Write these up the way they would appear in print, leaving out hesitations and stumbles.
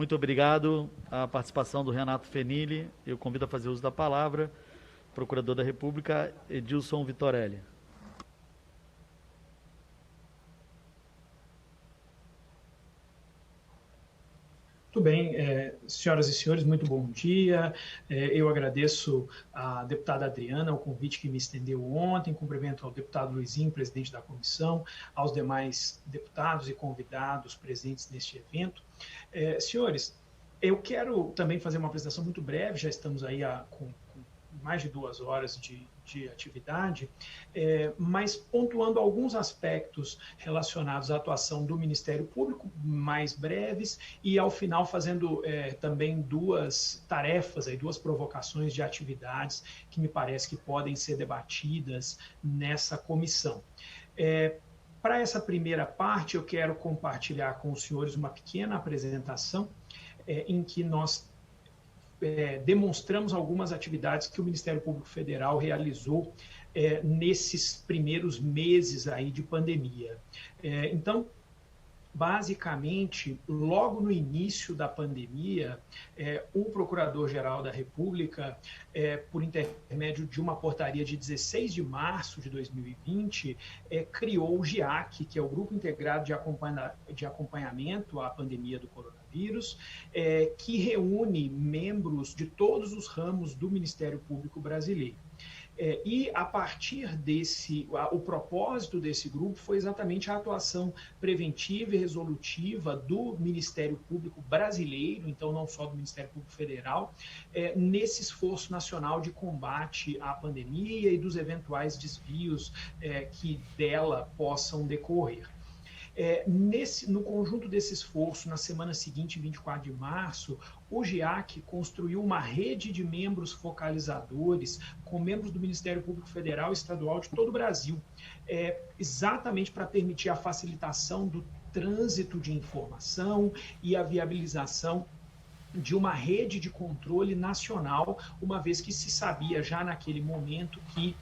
Muito obrigado à participação do Renato Fenili. Eu convido a fazer uso da palavra, Procurador da República, Edilson Vitorelli. Muito bem, senhoras e senhores, muito bom dia. Eu agradeço à deputada Adriana o convite que me estendeu ontem, cumprimento ao deputado Luizinho, presidente da comissão, aos demais deputados e convidados presentes neste evento. Senhores, eu quero também fazer uma apresentação muito breve, já estamos aí com mais de 2 horas de atividade, mas pontuando alguns aspectos relacionados à atuação do Ministério Público, mais breves, e ao final fazendo também 2 tarefas, aí, 2 provocações de atividades que me parece que podem ser debatidas nessa comissão. Para essa primeira parte, eu quero compartilhar com os senhores uma pequena apresentação em que nós demonstramos algumas atividades que o Ministério Público Federal realizou nesses primeiros meses aí de pandemia. Então, basicamente, logo no início da pandemia, o Procurador-Geral da República, por intermédio de uma portaria de 16 de março de 2020, criou o GIAC, que é o Grupo Integrado de Acompanhamento à Pandemia do Coronavírus, que reúne membros de todos os ramos do Ministério Público brasileiro. E a partir o propósito desse grupo foi exatamente a atuação preventiva e resolutiva do Ministério Público brasileiro, então não só do Ministério Público Federal, nesse esforço nacional de combate à pandemia e dos eventuais desvios que dela possam decorrer. No conjunto desse esforço, na semana seguinte, 24 de março, o GIAC construiu uma rede de membros focalizadores com membros do Ministério Público Federal e Estadual de todo o Brasil, exatamente para permitir a facilitação do trânsito de informação e a viabilização de uma rede de controle nacional, uma vez que se sabia já naquele momento que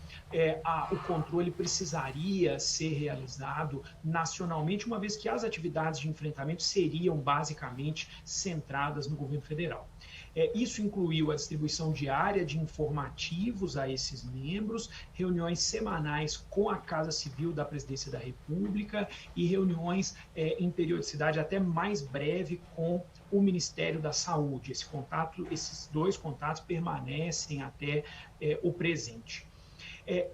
o controle precisaria ser realizado nacionalmente, uma vez que as atividades de enfrentamento seriam basicamente centradas no governo federal. Isso incluiu a distribuição diária de informativos a esses membros, reuniões semanais com a Casa Civil da Presidência da República e reuniões em periodicidade até mais breve com o Ministério da Saúde. Esses 2 contatos permanecem até o presente.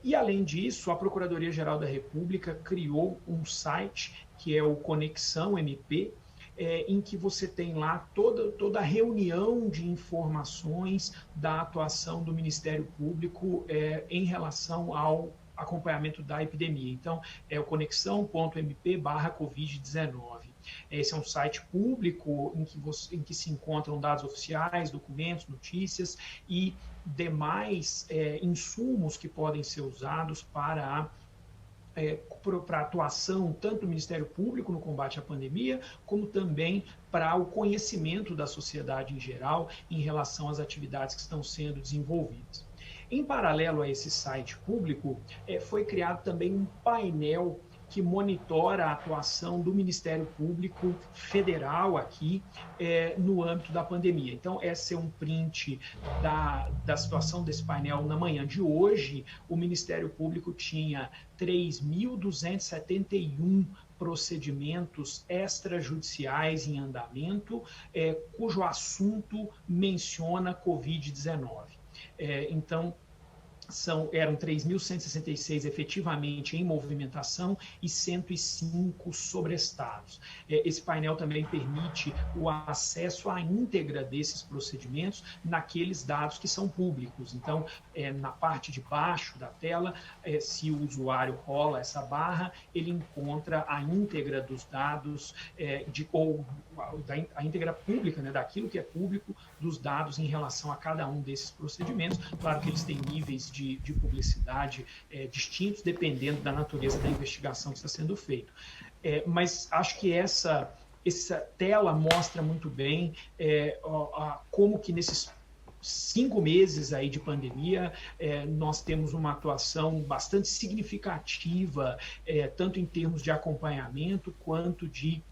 E, além disso, a Procuradoria-Geral da República criou um site, que é o Conexão MP, em que você tem lá toda a reunião de informações da atuação do Ministério Público em relação ao acompanhamento da epidemia. Então, é o conexão.mp/Covid-19. Esse é um site público em que se encontram dados oficiais, documentos, notícias e demais insumos que podem ser usados para a atuação tanto do Ministério Público no combate à pandemia, como também para o conhecimento da sociedade em geral em relação às atividades que estão sendo desenvolvidas. Em paralelo a esse site público, foi criado também um painel que monitora a atuação do Ministério Público Federal aqui no âmbito da pandemia. Então, esse é um print da situação desse painel na manhã de hoje. O Ministério Público tinha 3.271 procedimentos extrajudiciais em andamento, cujo assunto menciona Covid-19. Então, eram 3.166 efetivamente em movimentação e 105 sobrestados. Esse painel também permite o acesso à íntegra desses procedimentos naqueles dados que são públicos. Então, na parte de baixo da tela, se o usuário rola essa barra, ele encontra a íntegra dos dados, a íntegra pública, né, daquilo que é público, dos dados em relação a cada um desses procedimentos. Claro que eles têm níveis de publicidade distintos, dependendo da natureza da investigação que está sendo feita. Mas acho que essa tela mostra muito bem como que nesses 5 meses aí de pandemia, nós temos uma atuação bastante significativa, tanto em termos de acompanhamento quanto de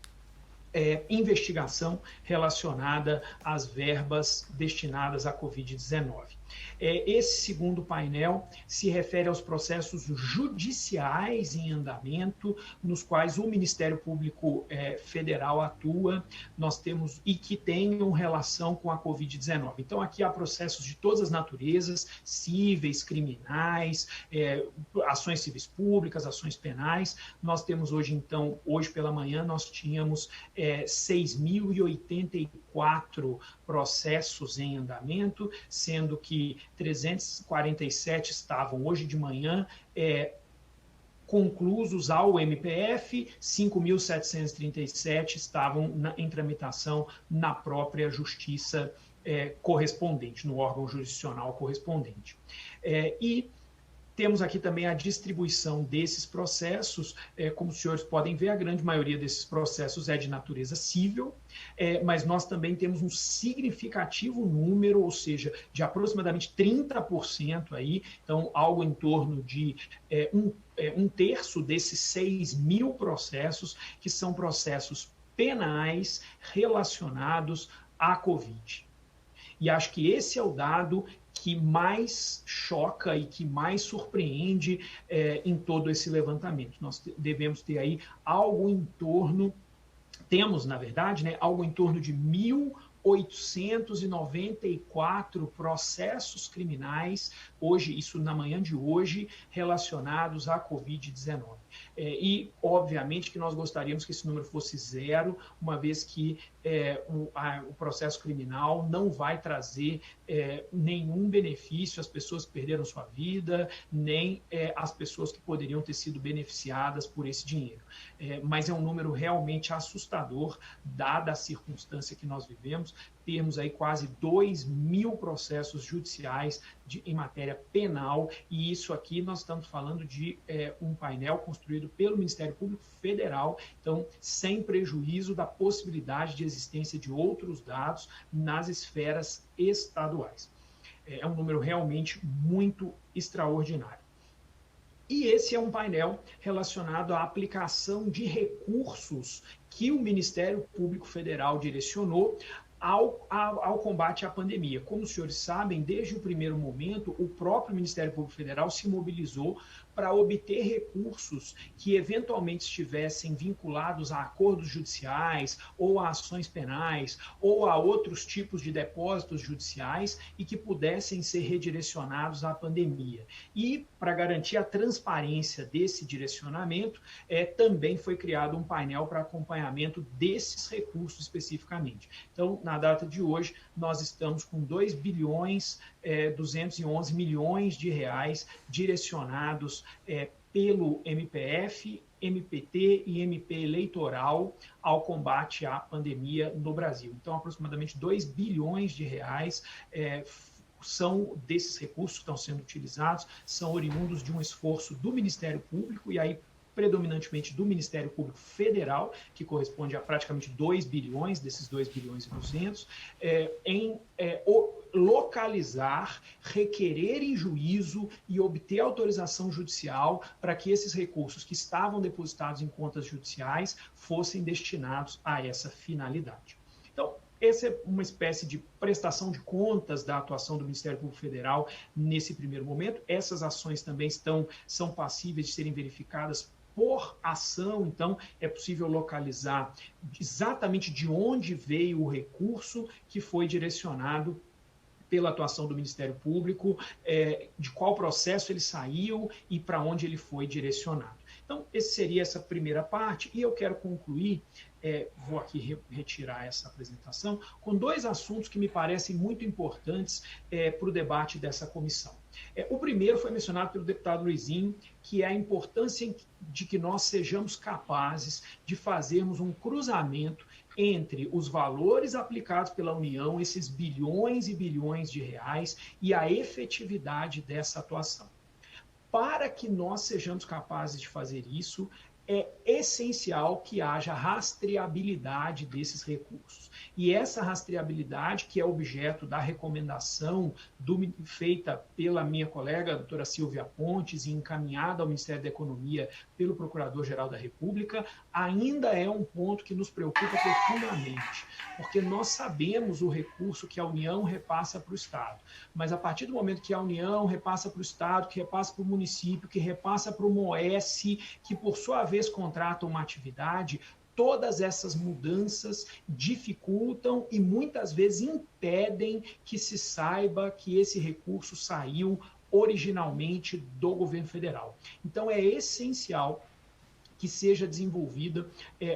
investigação relacionada às verbas destinadas à Covid-19. Esse segundo painel se refere aos processos judiciais em andamento, nos quais o Ministério Público Federal atua, nós temos, e que tenham relação com a Covid-19. Então, aqui há processos de todas as naturezas, cíveis, criminais, ações civis públicas, ações penais. Nós temos hoje, então, hoje pela manhã, nós tínhamos 6.084 processos em andamento, sendo que 347 estavam hoje de manhã conclusos ao MPF, 5.737 estavam em tramitação na própria justiça correspondente, no órgão jurisdicional correspondente. E temos aqui também a distribuição desses processos. Como os senhores podem ver, a grande maioria desses processos é de natureza civil, mas nós também temos um significativo número, ou seja, de aproximadamente 30% aí, então algo em torno de um terço desses 6.000 processos, que são processos penais relacionados à Covid. E acho que esse é o dado que mais choca e que mais surpreende em todo esse levantamento. Nós devemos ter aí algo em torno, temos, na verdade, algo em torno de 1.894 processos criminais, hoje, isso na manhã de hoje, relacionados à Covid-19. E, obviamente, que nós gostaríamos que esse número fosse zero, uma vez que o processo criminal não vai trazer nenhum benefício às pessoas que perderam sua vida, nem às pessoas que poderiam ter sido beneficiadas por esse dinheiro. Mas é um número realmente assustador, dada a circunstância que nós vivemos. Temos aí quase 2.000 processos judiciais em matéria penal, e isso aqui nós estamos falando de um painel construído pelo Ministério Público Federal, então sem prejuízo da possibilidade de existência de outros dados nas esferas estaduais. É um número realmente muito extraordinário. E esse é um painel relacionado à aplicação de recursos que o Ministério Público Federal direcionou ao combate à pandemia. Como os senhores sabem, desde o primeiro momento, o próprio Ministério Público Federal se mobilizou para obter recursos que eventualmente estivessem vinculados a acordos judiciais ou a ações penais ou a outros tipos de depósitos judiciais e que pudessem ser redirecionados à pandemia. E, para garantir a transparência desse direcionamento, também foi criado um painel para acompanhamento desses recursos especificamente. Então, na data de hoje, nós estamos com 2.211 milhões de reais direcionados pelo MPF, MPT e MP eleitoral ao combate à pandemia no Brasil. Então, aproximadamente 2 bilhões de reais são desses recursos que estão sendo utilizados, são oriundos de um esforço do Ministério Público, e aí predominantemente do Ministério Público Federal, que corresponde a praticamente 2 bilhões, desses 2 bilhões e 200, em localizar, requerer em juízo e obter autorização judicial para que esses recursos que estavam depositados em contas judiciais fossem destinados a essa finalidade. Então, essa é uma espécie de prestação de contas da atuação do Ministério Público Federal nesse primeiro momento. Essas ações também são passíveis de serem verificadas por ação, então é possível localizar exatamente de onde veio o recurso que foi direcionado pela atuação do Ministério Público, de qual processo ele saiu e para onde ele foi direcionado. Então, seria essa primeira parte, e eu quero concluir, vou aqui retirar essa apresentação, com 2 assuntos que me parecem muito importantes para o debate dessa comissão. O primeiro foi mencionado pelo deputado Luizinho, que é a importância de que nós sejamos capazes de fazermos um cruzamento entre os valores aplicados pela União, esses bilhões e bilhões de reais, e a efetividade dessa atuação. Para que nós sejamos capazes de fazer isso, é essencial que haja rastreabilidade desses recursos. E essa rastreabilidade, que é objeto da recomendação feita pela minha colega, a doutora Silvia Pontes, e encaminhada ao Ministério da Economia pelo Procurador-Geral da República, ainda é um ponto que nos preocupa profundamente, porque nós sabemos o recurso que a União repassa para o Estado, mas a partir do momento que a União repassa para o Estado, que repassa para o município, que repassa para o MOES, que por sua vez contratam uma atividade, todas essas mudanças dificultam e muitas vezes impedem que se saiba que esse recurso saiu originalmente do governo federal. Então é essencial que seja desenvolvida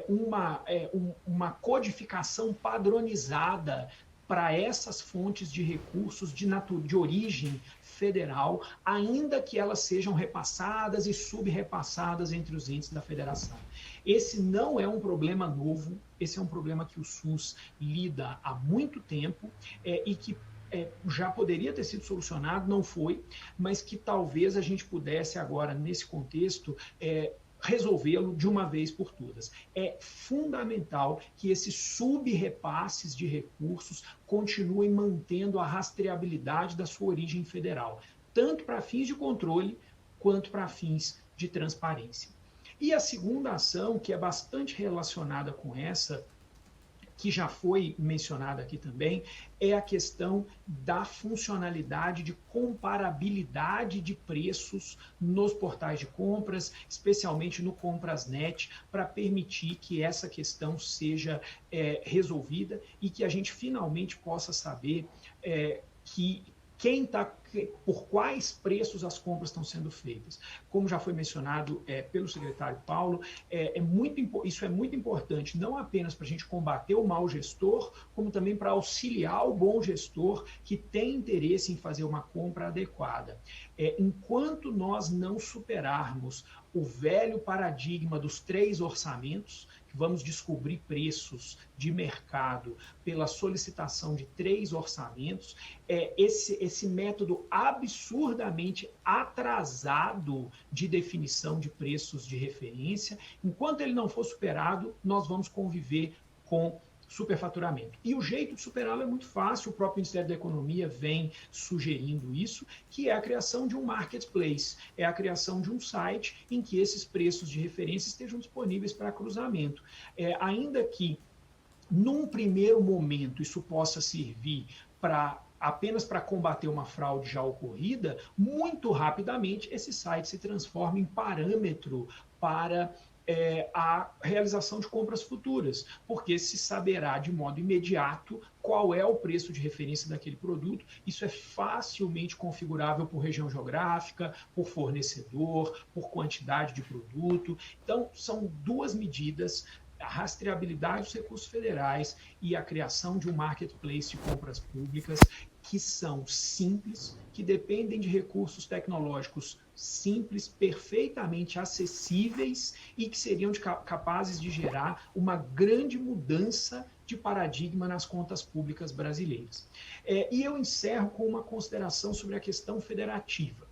uma codificação padronizada para essas fontes de recursos de origem federal, ainda que elas sejam repassadas e subrepassadas entre os entes da federação. Esse não é um problema novo, esse é um problema que o SUS lida há muito tempo e que já poderia ter sido solucionado, não foi, mas que talvez a gente pudesse agora, nesse contexto, resolvê-lo de uma vez por todas. É fundamental que esses subrepasses de recursos continuem mantendo a rastreabilidade da sua origem federal, tanto para fins de controle quanto para fins de transparência. E a segunda ação, que é bastante relacionada com essa, que já foi mencionada aqui também, é a questão da funcionalidade de comparabilidade de preços nos portais de compras, especialmente no Comprasnet, para permitir que essa questão seja resolvida e que a gente finalmente possa saber por quais preços as compras estão sendo feitas. Como já foi mencionado pelo secretário Paulo, isso é muito importante, não apenas para a gente combater o mau gestor, como também para auxiliar o bom gestor que tem interesse em fazer uma compra adequada. Enquanto nós não superarmos o velho paradigma dos 3 orçamentos, que vamos descobrir preços de mercado pela solicitação de 3 orçamentos, esse método absurdamente atrasado de definição de preços de referência, enquanto ele não for superado, nós vamos conviver com superfaturamento. E o jeito de superá-lo é muito fácil, o próprio Ministério da Economia vem sugerindo isso, que é a criação de um marketplace, é a criação de um site em que esses preços de referência estejam disponíveis para cruzamento. Ainda que, num primeiro momento, isso possa servir apenas para combater uma fraude já ocorrida, muito rapidamente esse site se transforma em parâmetro para a realização de compras futuras, porque se saberá de modo imediato qual é o preço de referência daquele produto. Isso é facilmente configurável por região geográfica, por fornecedor, por quantidade de produto. Então, são 2 medidas: a rastreabilidade dos recursos federais e a criação de um marketplace de compras públicas que são simples, que dependem de recursos tecnológicos simples, perfeitamente acessíveis e que seriam capazes de gerar uma grande mudança de paradigma nas contas públicas brasileiras. E eu encerro com uma consideração sobre a questão federativa.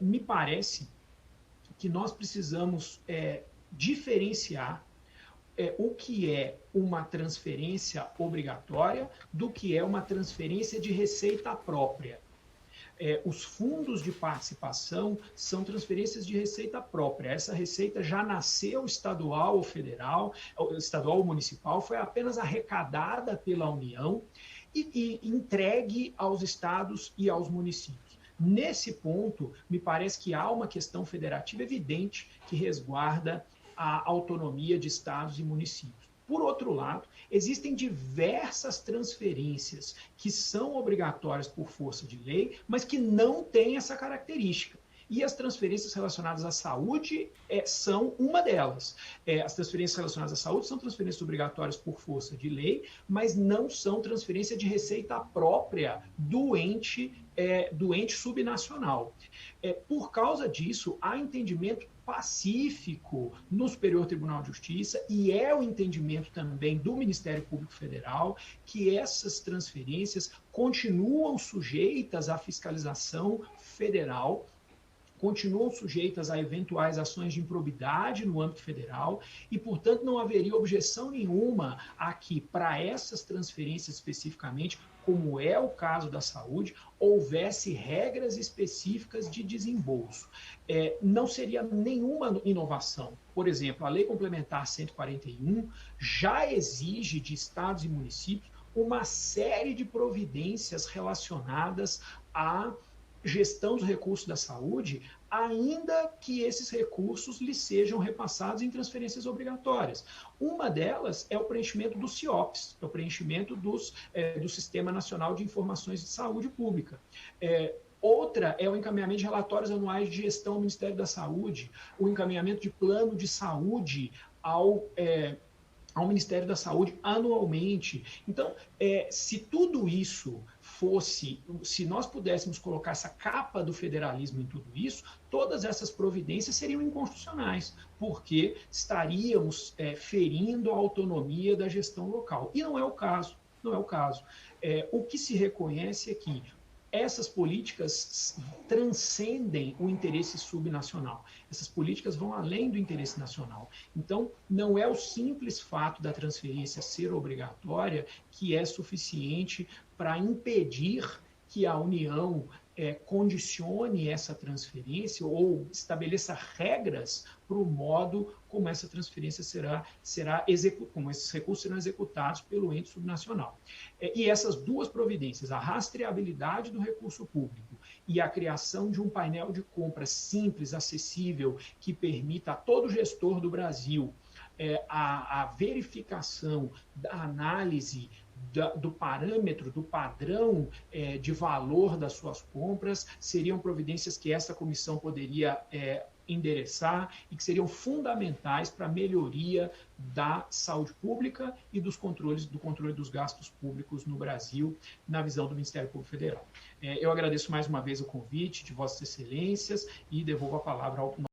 Me parece que nós precisamos diferenciar o que é uma transferência obrigatória do que é uma transferência de receita própria. Os fundos de participação são transferências de receita própria. Essa receita já nasceu estadual ou federal, estadual ou municipal, foi apenas arrecadada pela União e entregue aos estados e aos municípios. Nesse ponto, me parece que há uma questão federativa evidente que resguarda a autonomia de estados e municípios. Por outro lado, existem diversas transferências que são obrigatórias por força de lei, mas que não têm essa característica. E as transferências relacionadas à saúde são uma delas. As transferências relacionadas à saúde são transferências obrigatórias por força de lei, mas não são transferência de receita própria do ente subnacional. Por causa disso, há entendimento pacífico no Superior Tribunal de Justiça, e é o entendimento também do Ministério Público Federal, que essas transferências continuam sujeitas à fiscalização federal, continuam sujeitas a eventuais ações de improbidade no âmbito federal e, portanto, não haveria objeção nenhuma a que, para essas transferências especificamente, como é o caso da saúde, houvesse regras específicas de desembolso. Não seria nenhuma inovação. Por exemplo, a Lei Complementar 141 já exige de estados e municípios uma série de providências relacionadas à gestão dos recursos da saúde, ainda que esses recursos lhes sejam repassados em transferências obrigatórias. Uma delas é o preenchimento dos CIOPs, é o preenchimento do Sistema Nacional de Informações de Saúde Pública. Outra é o encaminhamento de relatórios anuais de gestão ao Ministério da Saúde, o encaminhamento de plano de saúde ao Ministério da Saúde anualmente. Então, se tudo isso se nós pudéssemos colocar essa capa do federalismo em tudo isso, todas essas providências seriam inconstitucionais, porque estaríamos ferindo a autonomia da gestão local. E não é o caso, não é o caso. O que se reconhece é que essas políticas transcendem o interesse subnacional. Essas políticas vão além do interesse nacional. Então, não é o simples fato da transferência ser obrigatória que é suficiente para impedir que a União condicione essa transferência ou estabeleça regras para o modo como essa transferência será executada, como esses recursos serão executados pelo ente subnacional. E essas duas providências, a rastreabilidade do recurso público e a criação de um painel de compras simples, acessível, que permita a todo gestor do Brasil a verificação da análise do parâmetro, do padrão de valor das suas compras, seriam providências que essa comissão poderia endereçar e que seriam fundamentais para a melhoria da saúde pública e do controle dos gastos públicos no Brasil, na visão do Ministério Público Federal. Eu agradeço mais uma vez o convite de Vossas Excelências e devolvo a palavra ao